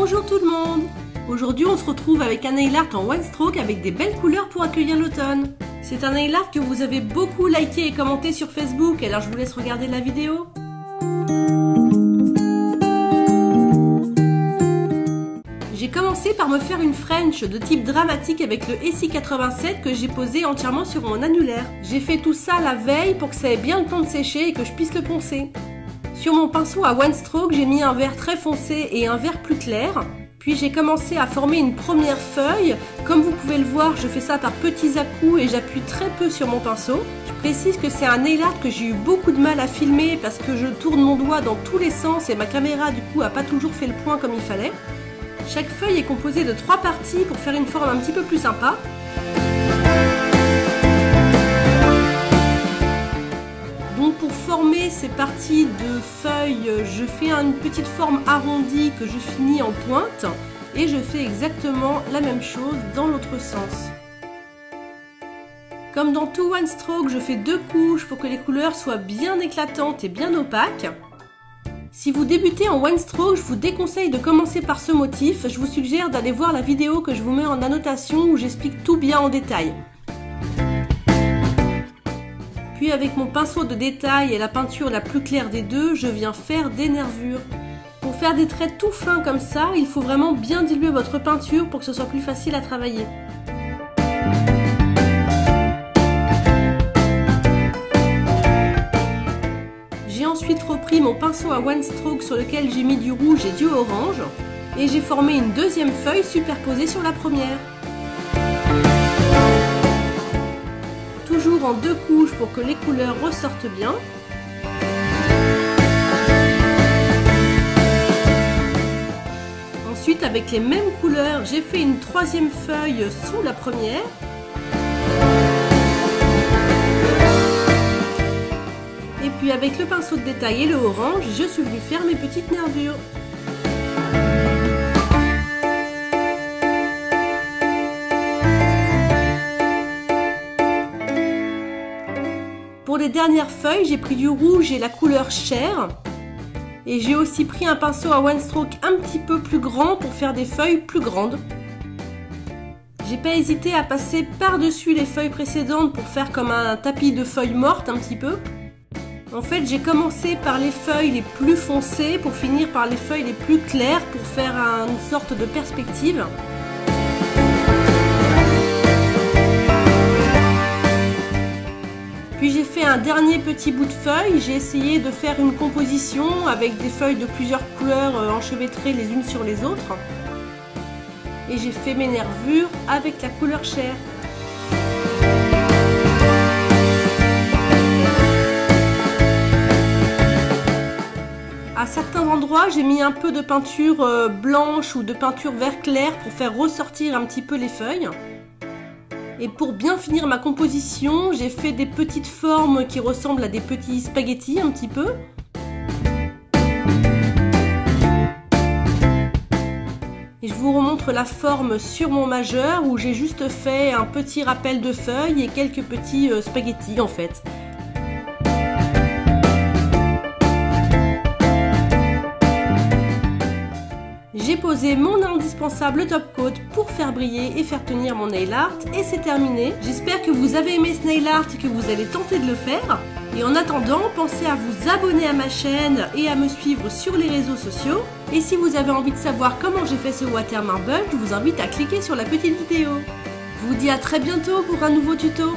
Bonjour tout le monde! Aujourd'hui on se retrouve avec un nail art en one stroke avec des belles couleurs pour accueillir l'automne. C'est un nail art que vous avez beaucoup liké et commenté sur Facebook, alors je vous laisse regarder la vidéo. J'ai commencé par me faire une French de type dramatique avec le SI87 que j'ai posé entièrement sur mon annulaire. J'ai fait tout ça la veille pour que ça ait bien le temps de sécher et que je puisse le poncer. Sur mon pinceau à one stroke, j'ai mis un vert très foncé et un vert plus clair. Puis j'ai commencé à former une première feuille. Comme vous pouvez le voir, je fais ça par petits à-coups et j'appuie très peu sur mon pinceau. Je précise que c'est un nail art que j'ai eu beaucoup de mal à filmer parce que je tourne mon doigt dans tous les sens et ma caméra du coup a pas toujours fait le point comme il fallait. Chaque feuille est composée de 3 parties pour faire une forme un petit peu plus sympa. Donc pour former ces parties de feuilles, je fais une petite forme arrondie que je finis en pointe et je fais exactement la même chose dans l'autre sens. Comme dans tout one stroke, je fais 2 couches pour que les couleurs soient bien éclatantes et bien opaques. Si vous débutez en one stroke, je vous déconseille de commencer par ce motif. Je vous suggère d'aller voir la vidéo que je vous mets en annotation où j'explique tout bien en détail. Puis avec mon pinceau de détail et la peinture la plus claire des deux, je viens faire des nervures. Pour faire des traits tout fins comme ça, il faut vraiment bien diluer votre peinture pour que ce soit plus facile à travailler. J'ai ensuite repris mon pinceau à one stroke sur lequel j'ai mis du rouge et du orange et j'ai formé une deuxième feuille superposée sur la première. Toujours en 2 couches pour que les couleurs ressortent bien. Ensuite, avec les mêmes couleurs, j'ai fait une 3e feuille sous la première. Et puis avec le pinceau de détail et le orange, je suis venue faire mes petites nervures. Pour les dernières feuilles, j'ai pris du rouge et la couleur chair. Et j'ai aussi pris un pinceau à one stroke un petit peu plus grand pour faire des feuilles plus grandes. J'ai pas hésité à passer par-dessus les feuilles précédentes pour faire comme un tapis de feuilles mortes un petit peu. En fait, j'ai commencé par les feuilles les plus foncées pour finir par les feuilles les plus claires pour faire une sorte de perspective. Puis j'ai fait un dernier petit bout de feuille, j'ai essayé de faire une composition avec des feuilles de plusieurs couleurs enchevêtrées les unes sur les autres. Et j'ai fait mes nervures avec la couleur chair. À certains endroits, j'ai mis un peu de peinture blanche ou de peinture vert clair pour faire ressortir un petit peu les feuilles. Et pour bien finir ma composition, j'ai fait des petites formes qui ressemblent à des petits spaghettis un petit peu. Et je vous remontre la forme sur mon majeur où j'ai juste fait un petit rappel de feuilles et quelques petits spaghettis en fait. J'ai posé mon indispensable top coat pour faire briller et faire tenir mon nail art et c'est terminé. J'espère que vous avez aimé ce nail art et que vous allez tenter de le faire. Et en attendant, pensez à vous abonner à ma chaîne et à me suivre sur les réseaux sociaux. Et si vous avez envie de savoir comment j'ai fait ce water marble, je vous invite à cliquer sur la petite vidéo. Je vous dis à très bientôt pour un nouveau tuto.